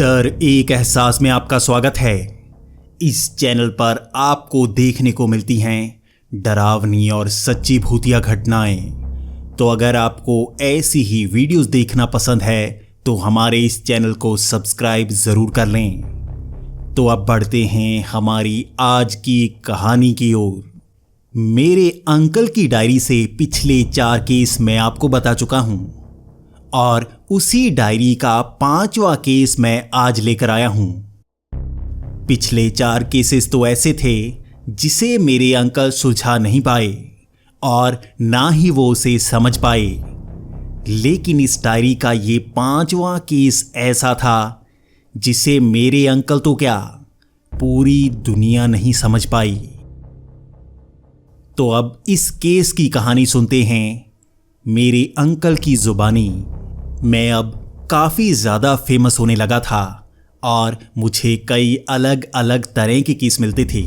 डर एक एहसास में आपका स्वागत है। इस चैनल पर आपको देखने को मिलती हैं डरावनी और सच्ची भूतिया घटनाएं। तो अगर आपको ऐसी ही वीडियोस देखना पसंद है तो हमारे इस चैनल को सब्सक्राइब ज़रूर कर लें। तो अब बढ़ते हैं हमारी आज की कहानी की ओर। मेरे अंकल की डायरी से पिछले 4 केस मैं आपको बता चुका हूं और उसी डायरी का 5वां केस मैं आज लेकर आया हूं। पिछले 4 केसेस तो ऐसे थे जिसे मेरे अंकल सुलझा नहीं पाए और ना ही वो उसे समझ पाए, लेकिन इस डायरी का ये 5वां केस ऐसा था जिसे मेरे अंकल तो क्या पूरी दुनिया नहीं समझ पाई। तो अब इस केस की कहानी सुनते हैं मेरे अंकल की जुबानी। मैं अब काफ़ी ज़्यादा फेमस होने लगा था और मुझे कई अलग अलग तरह के केस मिलते थे।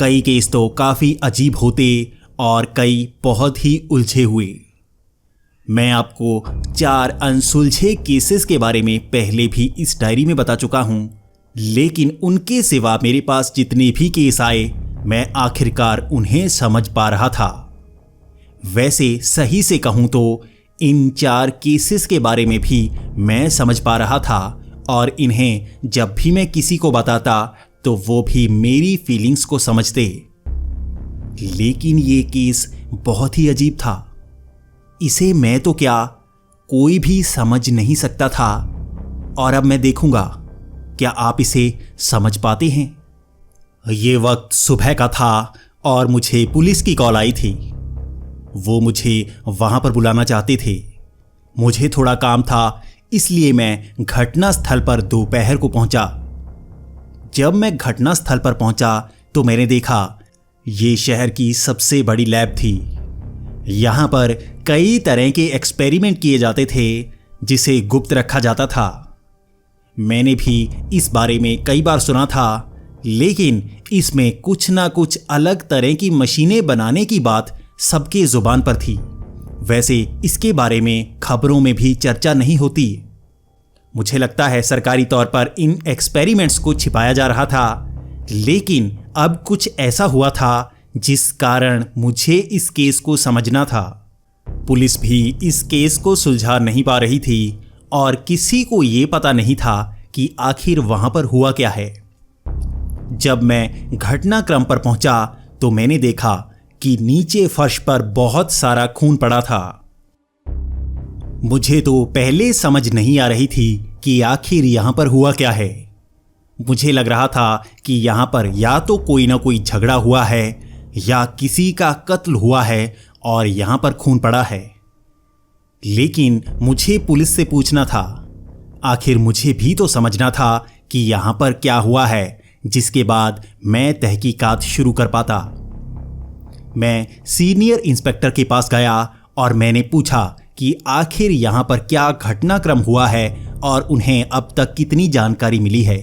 कई केस तो काफ़ी अजीब होते और कई बहुत ही उलझे हुए। मैं आपको 4 अनसुलझे केसेस के बारे में पहले भी इस डायरी में बता चुका हूं, लेकिन उनके सिवा मेरे पास जितने भी केस आए मैं आखिरकार उन्हें समझ पा रहा था। वैसे सही से कहूं तो इन 4 केसेस के बारे में भी मैं समझ पा रहा था और इन्हें जब भी मैं किसी को बताता तो वो भी मेरी फीलिंग्स को समझते। लेकिन ये केस बहुत ही अजीब था। इसे मैं तो क्या कोई भी समझ नहीं सकता था और अब मैं देखूंगा क्या आप इसे समझ पाते हैं। ये वक्त सुबह का था और मुझे पुलिस की कॉल आई थी। वो मुझे वहां पर बुलाना चाहते थे। मुझे थोड़ा काम था इसलिए मैं घटना स्थल पर दोपहर को पहुंचा। जब मैं घटना स्थल पर पहुंचा तो मैंने देखा ये शहर की सबसे बड़ी लैब थी। यहां पर कई तरह के एक्सपेरिमेंट किए जाते थे जिसे गुप्त रखा जाता था। मैंने भी इस बारे में कई बार सुना था, लेकिन इसमें कुछ ना कुछ अलग तरह की मशीनें बनाने की बात सबके जुबान पर थी। वैसे इसके बारे में खबरों में भी चर्चा नहीं होती। मुझे लगता है सरकारी तौर पर इन एक्सपेरिमेंट्स को छिपाया जा रहा था, लेकिन अब कुछ ऐसा हुआ था जिस कारण मुझे इस केस को समझना था। पुलिस भी इस केस को सुलझा नहीं पा रही थी और किसी को ये पता नहीं था कि आखिर वहां पर हुआ क्या है। जब मैं घटनाक्रम पर पहुंचा तो मैंने देखा कि नीचे फर्श पर बहुत सारा खून पड़ा था। मुझे तो पहले समझ नहीं आ रही थी कि आखिर यहां पर हुआ क्या है। मुझे लग रहा था कि यहां पर या तो कोई ना कोई झगड़ा हुआ है या किसी का कत्ल हुआ है और यहां पर खून पड़ा है। लेकिन मुझे पुलिस से पूछना था। आखिर मुझे भी तो समझना था कि यहां पर क्या हुआ है, जिसके बाद मैं तहकीकात शुरू कर पाता। मैं सीनियर इंस्पेक्टर के पास गया और मैंने पूछा कि आखिर यहां पर क्या घटनाक्रम हुआ है और उन्हें अब तक कितनी जानकारी मिली है।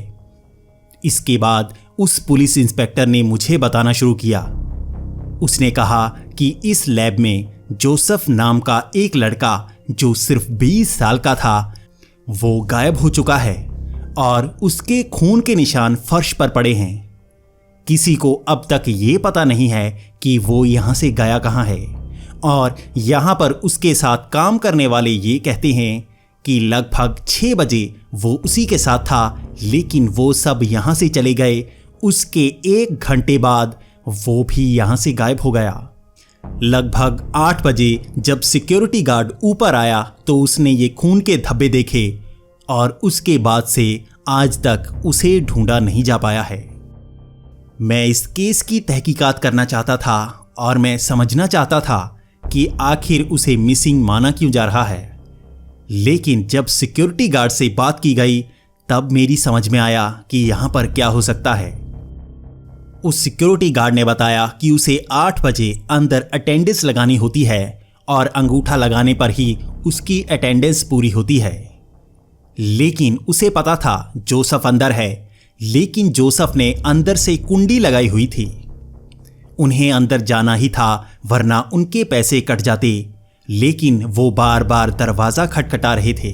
इसके बाद उस पुलिस इंस्पेक्टर ने मुझे बताना शुरू किया। उसने कहा कि इस लैब में जोसेफ नाम का एक लड़का जो सिर्फ 20 साल का था वो गायब हो चुका है और उसके खून के निशान फर्श पर पड़े हैं। किसी को अब तक ये पता नहीं है कि वो यहाँ से गया कहाँ है और यहाँ पर उसके साथ काम करने वाले ये कहते हैं कि लगभग 6 बजे वो उसी के साथ था, लेकिन वो सब यहाँ से चले गए। उसके 1 घंटे बाद वो भी यहाँ से गायब हो गया। लगभग 8 बजे जब सिक्योरिटी गार्ड ऊपर आया तो उसने ये खून के धब्बे देखे और उसके बाद से आज तक उसे ढूंढा नहीं जा पाया है। मैं इस केस की तहकीकात करना चाहता था और मैं समझना चाहता था कि आखिर उसे मिसिंग माना क्यों जा रहा है। लेकिन जब सिक्योरिटी गार्ड से बात की गई तब मेरी समझ में आया कि यहां पर क्या हो सकता है। उस सिक्योरिटी गार्ड ने बताया कि उसे 8 बजे अंदर अटेंडेंस लगानी होती है और अंगूठा लगाने पर ही उसकी अटेंडेंस पूरी होती है। लेकिन उसे पता था जोसेफ अंदर है, लेकिन जोसेफ ने अंदर से कुंडी लगाई हुई थी। उन्हें अंदर जाना ही था वरना उनके पैसे कट जाते, लेकिन वो बार बार दरवाज़ा खटखटा रहे थे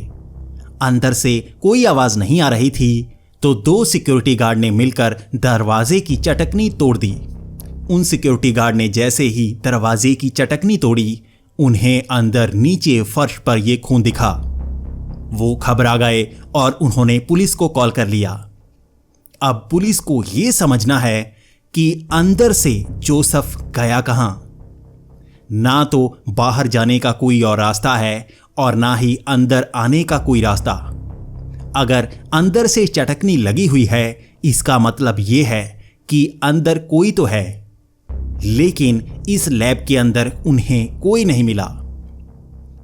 अंदर से कोई आवाज नहीं आ रही थी तो 2 सिक्योरिटी गार्ड ने मिलकर दरवाजे की चटकनी तोड़ दी। उन सिक्योरिटी गार्ड ने जैसे ही दरवाजे की चटकनी तोड़ी, उन्हें अंदर नीचे फर्श पर यह खून दिखा। वो घबरा गए और उन्होंने पुलिस को कॉल कर लिया। अब पुलिस को यह समझना है कि अंदर से जोसेफ गया कहां। ना तो बाहर जाने का कोई और रास्ता है और ना ही अंदर आने का कोई रास्ता। अगर अंदर से चटकनी लगी हुई है, इसका मतलब यह है कि अंदर कोई तो है, लेकिन इस लैब के अंदर उन्हें कोई नहीं मिला।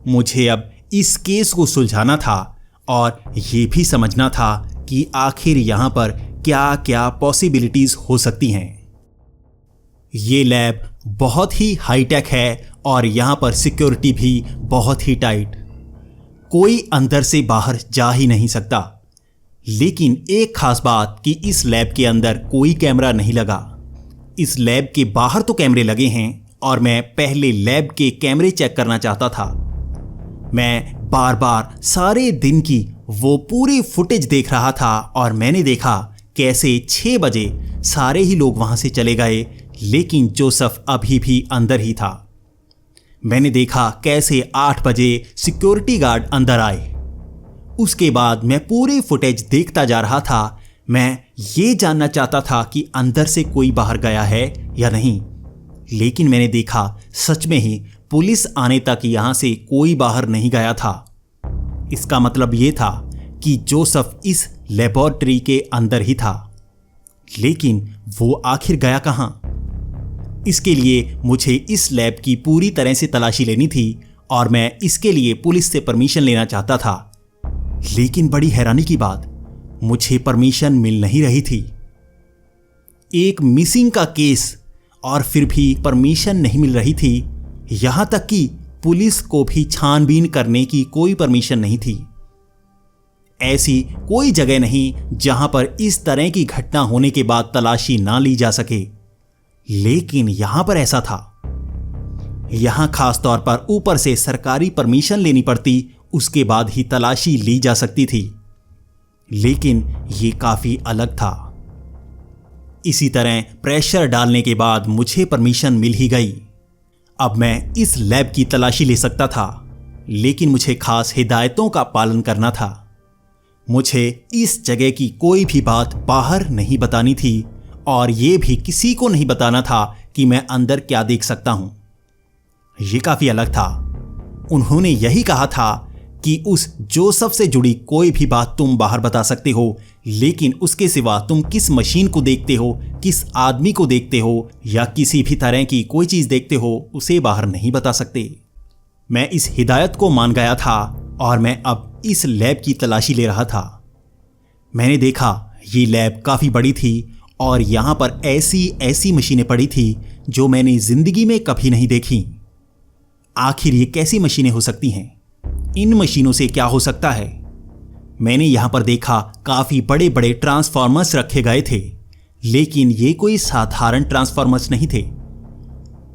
मुझे अब इस केस को सुलझाना था और यह भी समझना था कि आखिर यहां पर क्या क्या पॉसिबिलिटीज हो सकती हैं। ये लैब बहुत ही हाईटेक है और यहां पर सिक्योरिटी भी बहुत ही टाइट। कोई अंदर से बाहर जा ही नहीं सकता। लेकिन एक खास बात कि इस लैब के अंदर कोई कैमरा नहीं लगा। इस लैब के बाहर तो कैमरे लगे हैं और मैं पहले लैब के कैमरे चेक करना चाहता था। मैं बार बार सारे दिन की वो पूरी फुटेज देख रहा था और मैंने देखा कैसे 6 बजे सारे ही लोग वहां से चले गए, लेकिन जोसेफ अभी भी अंदर ही था। मैंने देखा कैसे 8 बजे सिक्योरिटी गार्ड अंदर आए। उसके बाद मैं पूरी फुटेज देखता जा रहा था। मैं ये जानना चाहता था कि अंदर से कोई बाहर गया है या नहीं, लेकिन मैंने देखा सच में ही पुलिस आने तक यहां से कोई बाहर नहीं गया था। इसका मतलब यह था कि जोसेफ इस लेबोरेटरी के अंदर ही था, लेकिन वो आखिर गया कहां? इसके लिए मुझे इस लैब की पूरी तरह से तलाशी लेनी थी और मैं इसके लिए पुलिस से परमिशन लेना चाहता था। लेकिन बड़ी हैरानी की बात, मुझे परमिशन मिल नहीं रही थी। एक मिसिंग का केस और फिर भी परमिशन नहीं मिल रही थी। यहां तक कि पुलिस को भी छानबीन करने की कोई परमिशन नहीं थी। ऐसी कोई जगह नहीं जहां पर इस तरह की घटना होने के बाद तलाशी ना ली जा सके, लेकिन यहां पर ऐसा था। यहां खास तौर पर ऊपर से सरकारी परमिशन लेनी पड़ती, उसके बाद ही तलाशी ली जा सकती थी। लेकिन यह काफी अलग था। इसी तरह प्रेशर डालने के बाद मुझे परमिशन मिल ही गई। अब मैं इस लैब की तलाशी ले सकता था, लेकिन मुझे खास हिदायतों का पालन करना था। मुझे इस जगह की कोई भी बात बाहर नहीं बतानी थी और यह भी किसी को नहीं बताना था कि मैं अंदर क्या देख सकता हूं। यह काफी अलग था। उन्होंने यही कहा था कि उस जोसेफ से जुड़ी कोई भी बात तुम बाहर बता सकते हो, लेकिन उसके सिवा तुम किस मशीन को देखते हो, किस आदमी को देखते हो या किसी भी तरह की कोई चीज देखते हो, उसे बाहर नहीं बता सकते। मैं इस हिदायत को मान गया था और मैं अब इस लैब की तलाशी ले रहा था। मैंने देखा ये लैब काफी बड़ी थी और यहां पर ऐसी ऐसी मशीनें पड़ी थी जो मैंने जिंदगी में कभी नहीं देखी। आखिर ये कैसी मशीनें हो सकती हैं? इन मशीनों से क्या हो सकता है? मैंने यहां पर देखा काफी बड़े बड़े ट्रांसफॉर्मर्स रखे गए थे, लेकिन ये कोई साधारण ट्रांसफॉर्मर्स नहीं थे।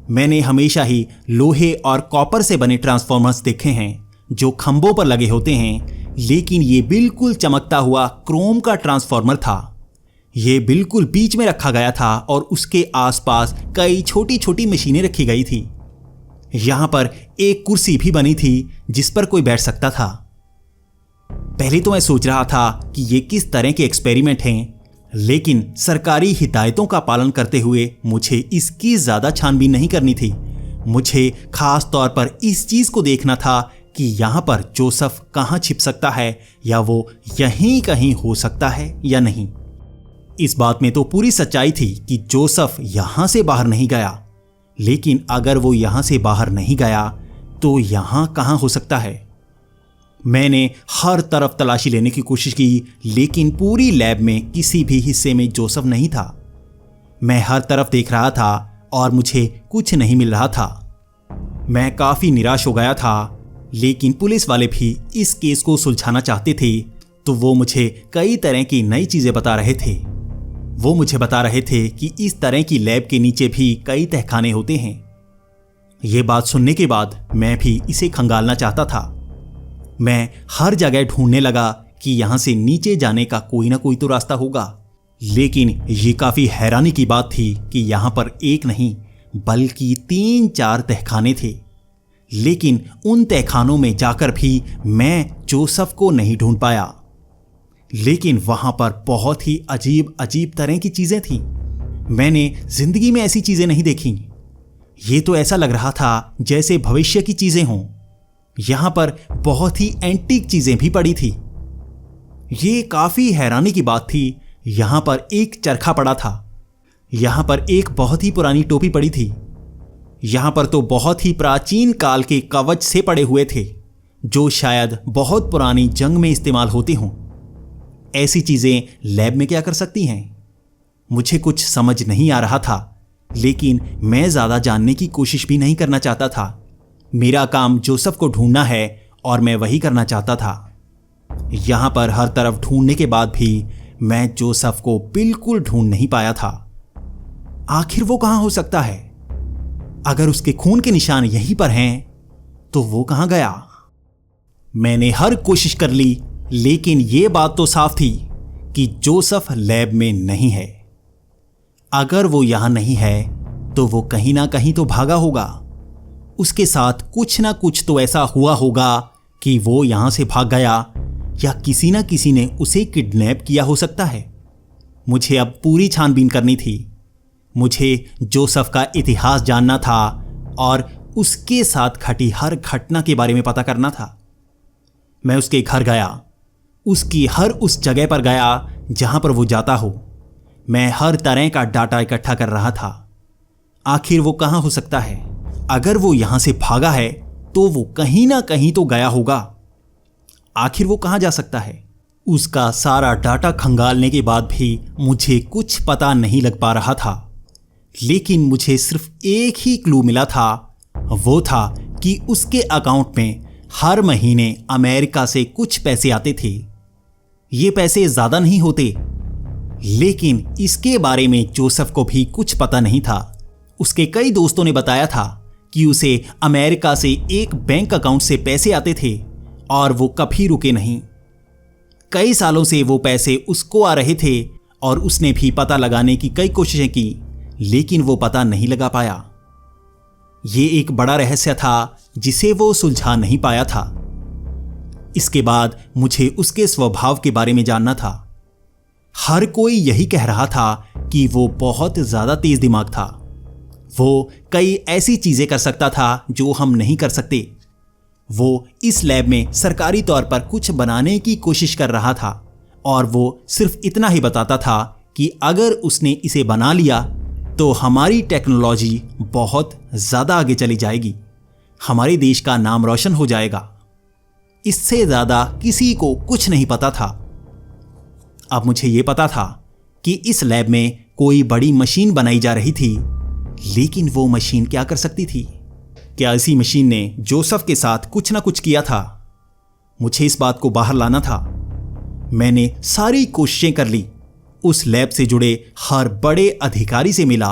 मैंने हमेशा ही लोहे और कॉपर से बने ट्रांसफॉर्मर्स देखे हैं जो खंभों पर लगे होते हैं, लेकिन ये बिल्कुल चमकता हुआ क्रोम का ट्रांसफॉर्मर था। ये बिल्कुल बीच में रखा गया था और उसके आसपास कई छोटी छोटी मशीनें रखी गई थी। यहां पर एक कुर्सी भी बनी थी जिस पर कोई बैठ सकता था। पहले तो मैं सोच रहा था कि ये किस तरह के एक्सपेरिमेंट हैं, लेकिन सरकारी हिदायतों का पालन करते हुए मुझे इसकी ज्यादा छानबीन नहीं करनी थी। मुझे खास तौर पर इस चीज को देखना था कि यहां पर जोसेफ कहां छिप सकता है, या वो यहीं कहीं हो सकता है या नहीं। इस बात में तो पूरी सच्चाई थी कि जोसेफ यहां से बाहर नहीं गया, लेकिन अगर वो यहां से बाहर नहीं गया तो यहां कहां हो सकता है? मैंने हर तरफ तलाशी लेने की कोशिश की, लेकिन पूरी लैब में किसी भी हिस्से में जोसेफ नहीं था। मैं हर तरफ देख रहा था और मुझे कुछ नहीं मिल रहा था। मैं काफी निराश हो गया था, लेकिन पुलिस वाले भी इस केस को सुलझाना चाहते थे, तो वो मुझे कई तरह की नई चीजें बता रहे थे। वो मुझे बता रहे थे कि इस तरह की लैब के नीचे भी कई तहखाने होते हैं। ये बात सुनने के बाद मैं भी इसे खंगालना चाहता था। मैं हर जगह ढूंढने लगा कि यहां से नीचे जाने का कोई ना कोई तो रास्ता होगा। लेकिन ये काफी हैरानी की बात थी कि यहां पर एक नहीं बल्कि 3-4 तहखाने थे। लेकिन उन तहखानों में जाकर भी मैं जोसेफ को नहीं ढूंढ पाया। लेकिन वहां पर बहुत ही अजीब अजीब तरह की चीजें थीं। मैंने जिंदगी में ऐसी चीजें नहीं देखी। ये तो ऐसा लग रहा था जैसे भविष्य की चीजें हों। यहां पर बहुत ही एंटीक चीजें भी पड़ी थी। ये काफी हैरानी की बात थी। यहां पर एक चरखा पड़ा था। यहां पर एक बहुत ही पुरानी टोपी पड़ी थी। यहां पर तो बहुत ही प्राचीन काल के कवच से पड़े हुए थे, जो शायद बहुत पुरानी जंग में इस्तेमाल होते हों। ऐसी चीजें लैब में क्या कर सकती हैं? मुझे कुछ समझ नहीं आ रहा था, लेकिन मैं ज्यादा जानने की कोशिश भी नहीं करना चाहता था। मेरा काम जोसेफ को ढूंढना है और मैं वही करना चाहता था। यहां पर हर तरफ ढूंढने के बाद भी मैं जोसेफ को बिल्कुल ढूंढ नहीं पाया था। आखिर वो कहां हो सकता है? अगर उसके खून के निशान यहीं पर हैं, तो वो कहां गया? मैंने हर कोशिश कर ली, लेकिन यह बात तो साफ थी कि जोसेफ लैब में नहीं है। अगर वो यहां नहीं है, तो वो कहीं ना कहीं तो भागा होगा। उसके साथ कुछ ना कुछ तो ऐसा हुआ होगा कि वो यहां से भाग गया, या किसी ना किसी ने उसे किडनैप किया हो सकता है। मुझे अब पूरी छानबीन करनी थी। मुझे जोसेफ का इतिहास जानना था और उसके साथ घटी हर घटना के बारे में पता करना था। मैं उसके घर गया, उसकी हर उस जगह पर गया जहां पर वो जाता हो। मैं हर तरह का डाटा इकट्ठा कर रहा था। आखिर वो कहां हो सकता है? अगर वो यहां से भागा है, तो वो कहीं ना कहीं तो गया होगा। आखिर वो कहां जा सकता है? उसका सारा डाटा खंगालने के बाद भी मुझे कुछ पता नहीं लग पा रहा था। लेकिन मुझे सिर्फ एक ही क्लू मिला था। वो था कि उसके अकाउंट में हर महीने अमेरिका से कुछ पैसे आते थे। ये पैसे ज्यादा नहीं होते, लेकिन इसके बारे में जोसेफ को भी कुछ पता नहीं था। उसके कई दोस्तों ने बताया था कि उसे अमेरिका से एक बैंक अकाउंट से पैसे आते थे और वो कभी रुके नहीं। कई सालों से वो पैसे उसको आ रहे थे और उसने भी पता लगाने की कई कोशिशें की, लेकिन वो पता नहीं लगा पाया। ये एक बड़ा रहस्य था जिसे वो सुलझा नहीं पाया था। इसके बाद मुझे उसके स्वभाव के बारे में जानना था। हर कोई यही कह रहा था कि वो बहुत ज्यादा तेज दिमाग था। वो कई ऐसी चीजें कर सकता था जो हम नहीं कर सकते। वो इस लैब में सरकारी तौर पर कुछ बनाने की कोशिश कर रहा था और वो सिर्फ इतना ही बताता था कि अगर उसने इसे बना लिया तो हमारी टेक्नोलॉजी बहुत ज्यादा आगे चली जाएगी, हमारे देश का नाम रोशन हो जाएगा। इससे ज्यादा किसी को कुछ नहीं पता था। अब मुझे यह पता था कि इस लैब में कोई बड़ी मशीन बनाई जा रही थी, लेकिन वो मशीन क्या कर सकती थी? क्या इसी मशीन ने जोसेफ के साथ कुछ ना कुछ किया था? मुझे इस बात को बाहर लाना था। मैंने सारी कोशिशें कर ली, उस लैब से जुड़े हर बड़े अधिकारी से मिला,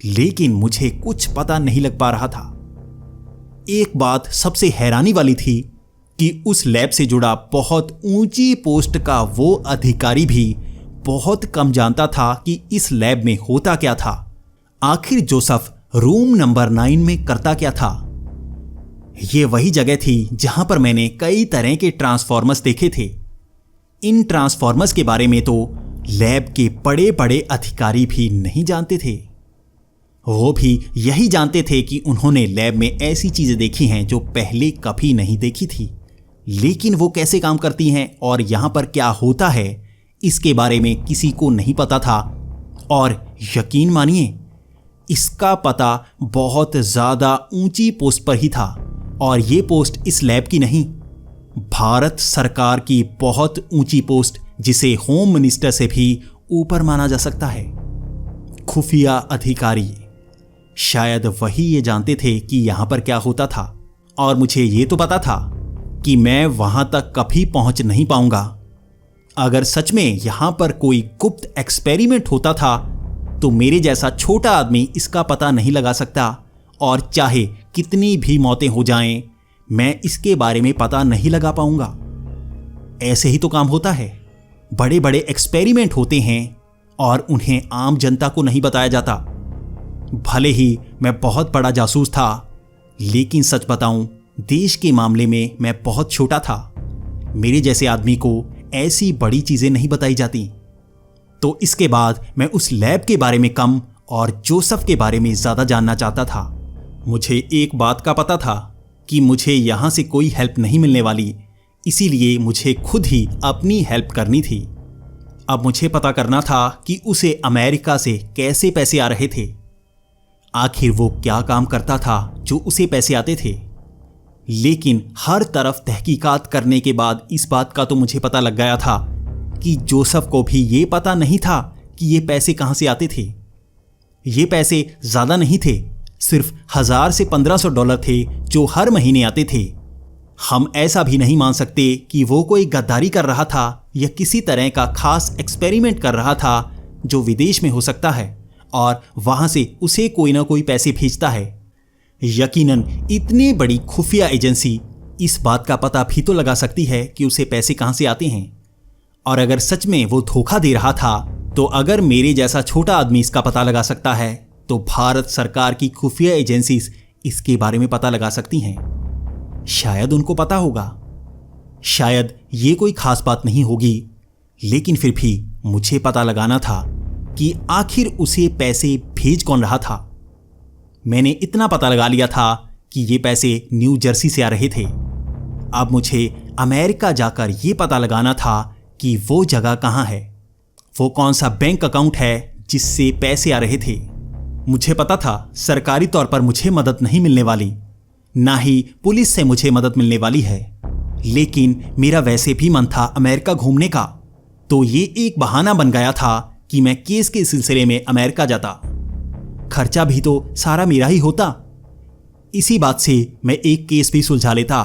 लेकिन मुझे कुछ पता नहीं लग पा रहा था। एक बात सबसे हैरानी वाली थी कि उस लैब से जुड़ा बहुत ऊंची पोस्ट का वो अधिकारी भी बहुत कम जानता था कि इस लैब में होता क्या था। आखिर जोसेफ रूम नंबर 9 में करता क्या था? यह वही जगह थी जहां पर मैंने कई तरह के ट्रांसफॉर्मर्स देखे थे। इन ट्रांसफॉर्मर्स के बारे में तो लैब के बड़े बड़े अधिकारी भी नहीं जानते थे। वो भी यही जानते थे कि उन्होंने लैब में ऐसी चीजें देखी हैं जो पहले कभी नहीं देखी थी, लेकिन वो कैसे काम करती हैं और यहां पर क्या होता है, इसके बारे में किसी को नहीं पता था। और यकीन मानिए, इसका पता बहुत ज्यादा ऊंची पोस्ट पर ही था, और ये पोस्ट इस लैब की नहीं, भारत सरकार की बहुत ऊंची पोस्ट, जिसे होम मिनिस्टर से भी ऊपर माना जा सकता है। खुफिया अधिकारी, शायद वही ये जानते थे कि यहां पर क्या होता था, और मुझे ये तो पता था कि मैं वहां तक कभी पहुंच नहीं पाऊंगा। अगर सच में यहां पर कोई गुप्त एक्सपेरिमेंट होता था, तो मेरे जैसा छोटा आदमी इसका पता नहीं लगा सकता, और चाहे कितनी भी मौतें हो जाएं, मैं इसके बारे में पता नहीं लगा पाऊंगा। ऐसे ही तो काम होता है। बड़े बड़े एक्सपेरिमेंट होते हैं और उन्हें आम जनता को नहीं बताया जाता। भले ही मैं बहुत बड़ा जासूस था, लेकिन सच बताऊं, देश के मामले में मैं बहुत छोटा था। मेरे जैसे आदमी को ऐसी बड़ी चीजें नहीं बताई जाती। तो इसके बाद मैं उस लैब के बारे में कम और जोसेफ के बारे में ज्यादा जानना चाहता था। मुझे एक बात का पता था कि मुझे यहां से कोई हेल्प नहीं मिलने वाली, इसीलिए मुझे खुद ही अपनी हेल्प करनी थी। अब मुझे पता करना था कि उसे अमेरिका से कैसे पैसे आ रहे थे। आखिर वो क्या काम करता था जो उसे पैसे आते थे। लेकिन हर तरफ तहकीकात करने के बाद इस बात का तो मुझे पता लग गया था कि जोसेफ को भी ये पता नहीं था कि ये पैसे कहां से आते थे। ये पैसे ज्यादा नहीं थे, सिर्फ 1000 से 1500 डॉलर थे जो हर महीने आते थे। हम ऐसा भी नहीं मान सकते कि वो कोई गद्दारी कर रहा था या किसी तरह का खास एक्सपेरिमेंट कर रहा था जो विदेश में हो सकता है और वहां से उसे कोई ना कोई पैसे भेजता है। यकीनन इतनी बड़ी खुफिया एजेंसी इस बात का पता भी तो लगा सकती है कि उसे पैसे कहां से आते हैं। और अगर सच में वो धोखा दे रहा था, तो अगर मेरे जैसा छोटा आदमी इसका पता लगा सकता है, तो भारत सरकार की खुफिया एजेंसीज इसके बारे में पता लगा सकती हैं। शायद उनको पता होगा, शायद ये कोई खास बात नहीं होगी, लेकिन फिर भी मुझे पता लगाना था कि आखिर उसे पैसे भेज कौन रहा था। मैंने इतना पता लगा लिया था कि ये पैसे न्यू जर्सी से आ रहे थे। अब मुझे अमेरिका जाकर ये पता लगाना था कि वो जगह कहाँ है, वो कौन सा बैंक अकाउंट है जिससे पैसे आ रहे थे। मुझे पता था सरकारी तौर पर मुझे मदद नहीं मिलने वाली, ना ही पुलिस से मुझे मदद मिलने वाली है, लेकिन मेरा वैसे भी मन था अमेरिका घूमने का। तो ये एक बहाना बन गया था कि मैं केस के सिलसिले में अमेरिका जाता। खर्चा भी तो सारा मेरा ही होता। इसी बात से मैं एक केस भी सुलझा लेता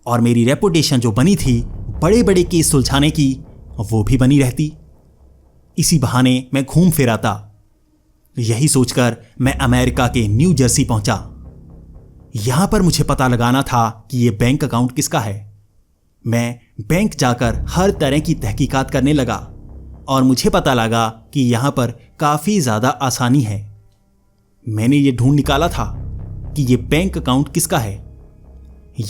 और मेरी रेपुटेशन जो बनी थी बड़े बड़े केस सुलझाने की, वो भी बनी रहती। इसी बहाने मैं घूम फिर आता। यही सोचकर मैं अमेरिका के न्यू जर्सी पहुंचा। यहां पर मुझे पता लगाना था कि यह बैंक अकाउंट किसका है। मैं बैंक जाकर हर तरह की तहकीकात करने लगा और मुझे पता लगा कि यहां पर काफी ज्यादा आसानी है। मैंने ये ढूंढ निकाला था कि ये बैंक अकाउंट किसका है।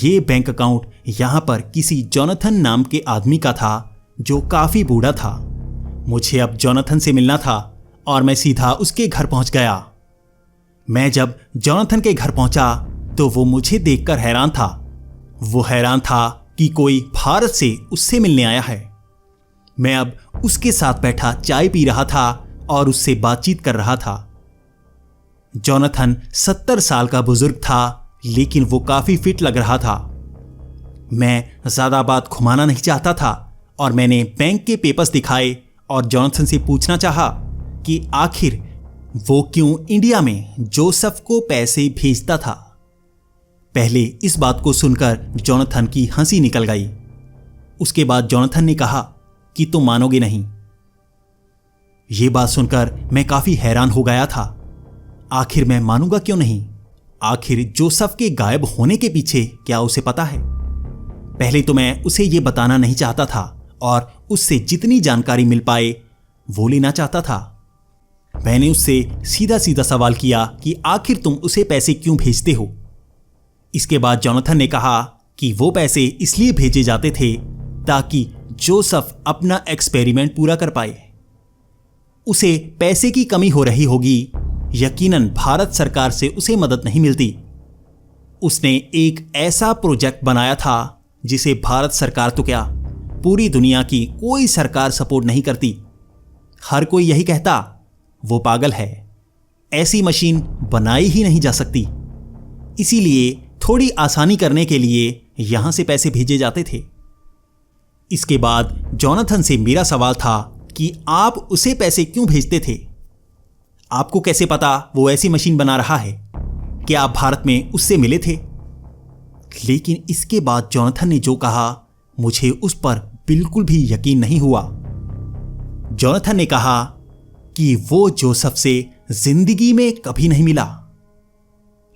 ये बैंक अकाउंट यहां पर किसी जोनाथन नाम के आदमी का था जो काफी बूढ़ा था। मुझे अब जोनाथन से मिलना था और मैं सीधा उसके घर पहुंच गया। मैं जब जोनाथन के घर पहुंचा तो वो मुझे देखकर हैरान था। वो हैरान था कि कोई भारत से उससे मिलने आया है। मैं अब उसके साथ बैठा चाय पी रहा था और उससे बातचीत कर रहा था। जोनाथन 70 साल का बुजुर्ग था, लेकिन वो काफी फिट लग रहा था। मैं ज्यादा बात घुमाना नहीं चाहता था और मैंने बैंक के पेपर्स दिखाए और जोनाथन से पूछना चाहा कि आखिर वो क्यों इंडिया में जोसेफ को पैसे भेजता था। पहले इस बात को सुनकर जोनाथन की हंसी निकल गई। उसके बाद जोनाथन ने कहा कि तुम मानोगे नहीं। यह बात सुनकर मैं काफी हैरान हो गया था। आखिर मैं मानूंगा क्यों नहीं? आखिर जोसेफ के गायब होने के पीछे क्या उसे पता है? पहले तो मैं उसे यह बताना नहीं चाहता था और उससे जितनी जानकारी मिल पाए वो लेना चाहता था। मैंने उससे सीधा सीधा सवाल किया कि आखिर तुम उसे पैसे क्यों भेजते हो। इसके बाद जोनाथन ने कहा कि वो पैसे इसलिए भेजे जाते थे ताकि जोसेफ अपना एक्सपेरिमेंट पूरा कर पाए। उसे पैसे की कमी हो रही होगी, यकीनन भारत सरकार से उसे मदद नहीं मिलती। उसने एक ऐसा प्रोजेक्ट बनाया था जिसे भारत सरकार तो क्या, पूरी दुनिया की कोई सरकार सपोर्ट नहीं करती। हर कोई यही कहता वो पागल है, ऐसी मशीन बनाई ही नहीं जा सकती। इसीलिए थोड़ी आसानी करने के लिए यहां से पैसे भेजे जाते थे। इसके बाद जोनाथन से मेरा सवाल था कि आप उसे पैसे क्यों भेजते थे? आपको कैसे पता वो ऐसी मशीन बना रहा है? क्या आप भारत में उससे मिले थे? लेकिन इसके बाद जोनाथन ने जो कहा, मुझे उस पर बिल्कुल भी यकीन नहीं हुआ। जोनाथन ने कहा कि वो जोसेफ से जिंदगी में कभी नहीं मिला,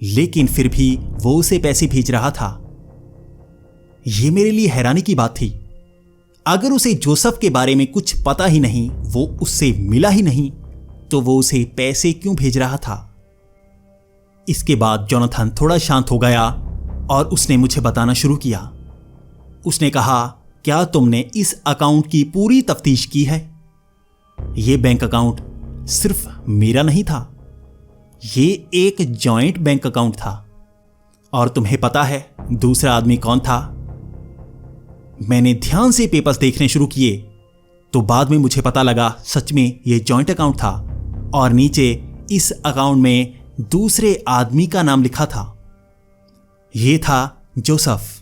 लेकिन फिर भी वो उसे पैसे भेज रहा था। ये मेरे लिए हैरानी की बात थी। अगर उसे जोसेफ के बारे में कुछ पता ही नहीं, वो उससे मिला ही नहीं, तो वो उसे पैसे क्यों भेज रहा था? इसके बाद जोनाथन थोड़ा शांत हो गया और उसने मुझे बताना शुरू किया। उसने कहा, क्या तुमने इस अकाउंट की पूरी तफ्तीश की है? यह बैंक अकाउंट सिर्फ मेरा नहीं था, ये एक जॉइंट बैंक अकाउंट था। और तुम्हें पता है दूसरा आदमी कौन था? मैंने ध्यान से पेपर्स देखने शुरू किए तो बाद में मुझे पता लगा सच में यह जॉइंट अकाउंट था और नीचे इस अकाउंट में दूसरे आदमी का नाम लिखा था। यह था जोसेफ।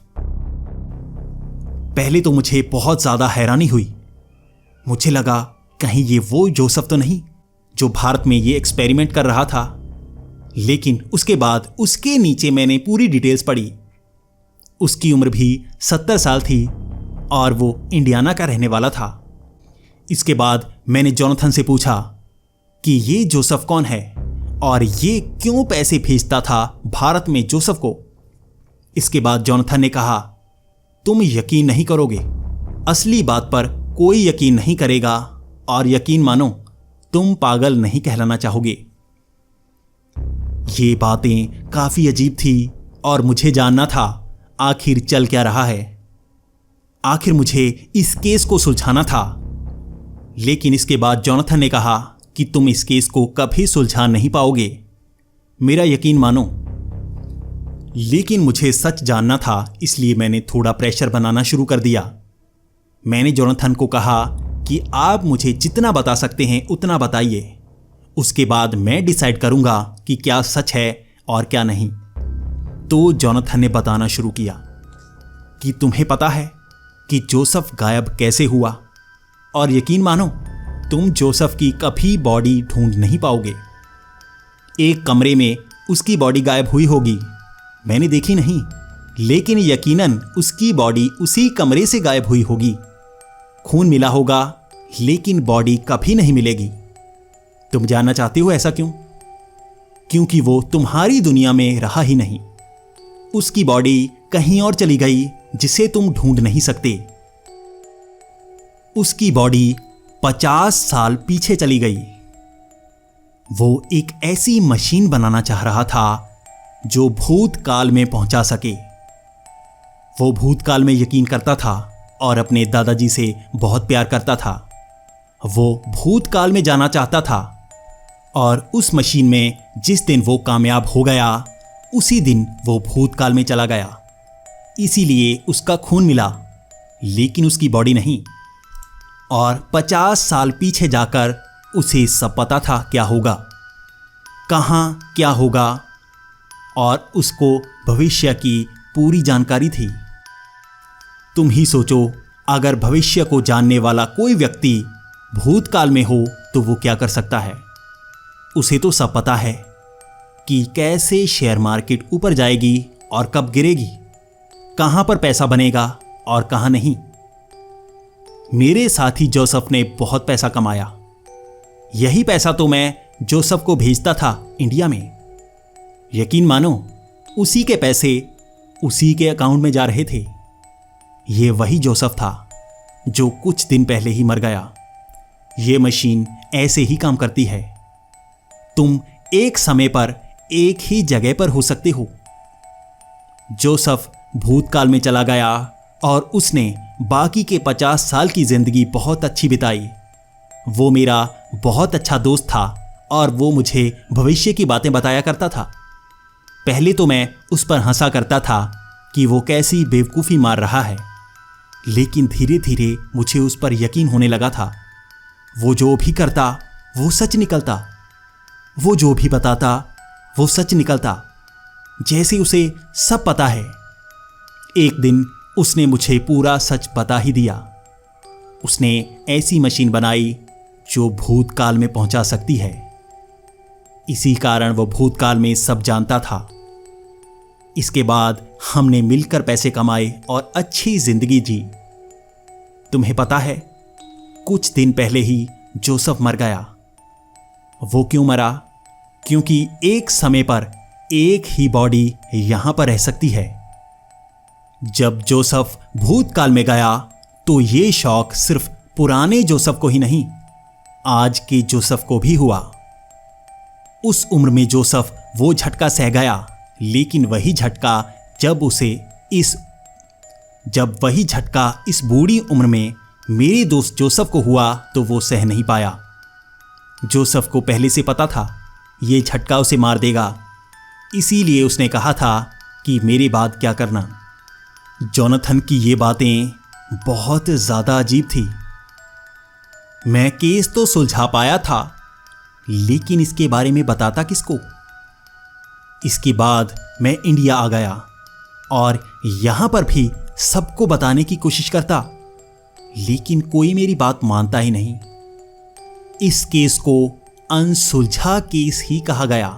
पहले तो मुझे बहुत ज्यादा हैरानी हुई। मुझे लगा कहीं ये वो जोसेफ तो नहीं जो भारत में ये एक्सपेरिमेंट कर रहा था। लेकिन उसके बाद उसके नीचे मैंने पूरी डिटेल्स पढ़ी। उसकी उम्र भी 70 साल थी और वो इंडियाना का रहने वाला था। इसके बाद मैंने जोनाथन से पूछा कि ये जोसेफ कौन है और ये क्यों पैसे भेजता था भारत में जोसेफ को। इसके बाद जोनाथन ने कहा, तुम यकीन नहीं करोगे, असली बात पर कोई यकीन नहीं करेगा और यकीन मानो तुम पागल नहीं कहलाना चाहोगे। ये बातें काफी अजीब थी और मुझे जानना था आखिर चल क्या रहा है। आखिर मुझे इस केस को सुलझाना था। लेकिन इसके बाद जोनाथन ने कहा कि तुम इस केस को कभी सुलझा नहीं पाओगे, मेरा यकीन मानो। लेकिन मुझे सच जानना था, इसलिए मैंने थोड़ा प्रेशर बनाना शुरू कर दिया। मैंने जोनाथन को कहा कि आप मुझे जितना बता सकते हैं उतना बताइए, उसके बाद मैं डिसाइड करूंगा कि क्या सच है और क्या नहीं। तो जोनाथन ने बताना शुरू किया कि तुम्हें पता है कि जोसेफ गायब कैसे हुआ, और यकीन मानो तुम जोसेफ की कभी बॉडी ढूंढ नहीं पाओगे। एक कमरे में उसकी बॉडी गायब हुई होगी, मैंने देखी नहीं, लेकिन यकीनन उसकी बॉडी उसी कमरे से गायब हुई होगी। खून मिला होगा लेकिन बॉडी कभी नहीं मिलेगी। तुम जानना चाहते हो ऐसा क्यों? क्योंकि वो तुम्हारी दुनिया में रहा ही नहीं। उसकी बॉडी कहीं और चली गई जिसे तुम ढूंढ नहीं सकते। उसकी बॉडी 50 साल पीछे चली गई। वो एक ऐसी मशीन बनाना चाह रहा था जो भूतकाल में पहुंचा सके। वो भूतकाल में यकीन करता था और अपने दादाजी से बहुत प्यार करता था। वो भूतकाल में जाना चाहता था और उस मशीन में जिस दिन वो कामयाब हो गया उसी दिन वो भूतकाल में चला गया। इसीलिए उसका खून मिला लेकिन उसकी बॉडी नहीं। और 50 साल पीछे जाकर उसे सब पता था क्या होगा, कहाँ क्या होगा, और उसको भविष्य की पूरी जानकारी थी। तुम ही सोचो, अगर भविष्य को जानने वाला कोई व्यक्ति भूतकाल में हो तो वो क्या कर सकता है? उसे तो सब पता है कि कैसे शेयर मार्केट ऊपर जाएगी और कब गिरेगी, कहां पर पैसा बनेगा और कहां नहीं। मेरे साथी जोसेफ ने बहुत पैसा कमाया। यही पैसा तो मैं जोसेफ को भेजता था इंडिया में। यकीन मानो उसी के पैसे उसी के अकाउंट में जा रहे थे। ये वही जोसेफ था जो कुछ दिन पहले ही मर गया। ये मशीन ऐसे ही काम करती है। तुम एक समय पर एक ही जगह पर हो सकते हो। जोसेफ भूतकाल में चला गया और उसने बाकी के 50 साल की जिंदगी बहुत अच्छी बिताई। वो मेरा बहुत अच्छा दोस्त था और वो मुझे भविष्य की बातें बताया करता था। पहले तो मैं उस पर हंसा करता था कि वो कैसी बेवकूफ़ी मार रहा है, लेकिन धीरे धीरे मुझे उस पर यकीन होने लगा था। वो जो भी करता वो सच निकलता, वो जो भी बताता वो सच निकलता, जैसे उसे सब पता है। एक दिन उसने मुझे पूरा सच बता ही दिया। उसने ऐसी मशीन बनाई जो भूतकाल में पहुंचा सकती है। इसी कारण वो भूतकाल में सब जानता था। इसके बाद हमने मिलकर पैसे कमाए और अच्छी जिंदगी जी। तुम्हें पता है, कुछ दिन पहले ही जोसेफ मर गया। वो क्यों मरा? क्योंकि एक समय पर एक ही बॉडी यहां पर रह सकती है। जब जोसेफ भूतकाल में गया तो ये शौक सिर्फ पुराने जोसेफ को ही नहीं, आज के जोसेफ को भी हुआ। उस उम्र में जोसेफ वो झटका सह गया, लेकिन वही झटका जब वही झटका इस बूढ़ी उम्र में मेरे दोस्त जोसेफ को हुआ तो वो सह नहीं पाया। जोसेफ को पहले से पता था ये झटका उसे मार देगा, इसीलिए उसने कहा था कि मेरे बाद क्या करना। जोनाथन की ये बातें बहुत ज़्यादा अजीब थी। मैं केस तो सुलझा पाया था, लेकिन इसके बारे में बताता किसको। इसके बाद मैं इंडिया आ गया और यहां पर भी सबको बताने की कोशिश करता, लेकिन कोई मेरी बात मानता ही नहीं। इस केस को अनसुलझा केस ही कहा गया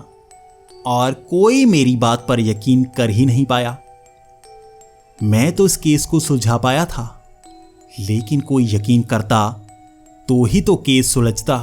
और कोई मेरी बात पर यकीन कर ही नहीं पाया। मैं तो इस केस को सुलझा पाया था, लेकिन कोई यकीन करता तो ही तो केस सुलझता।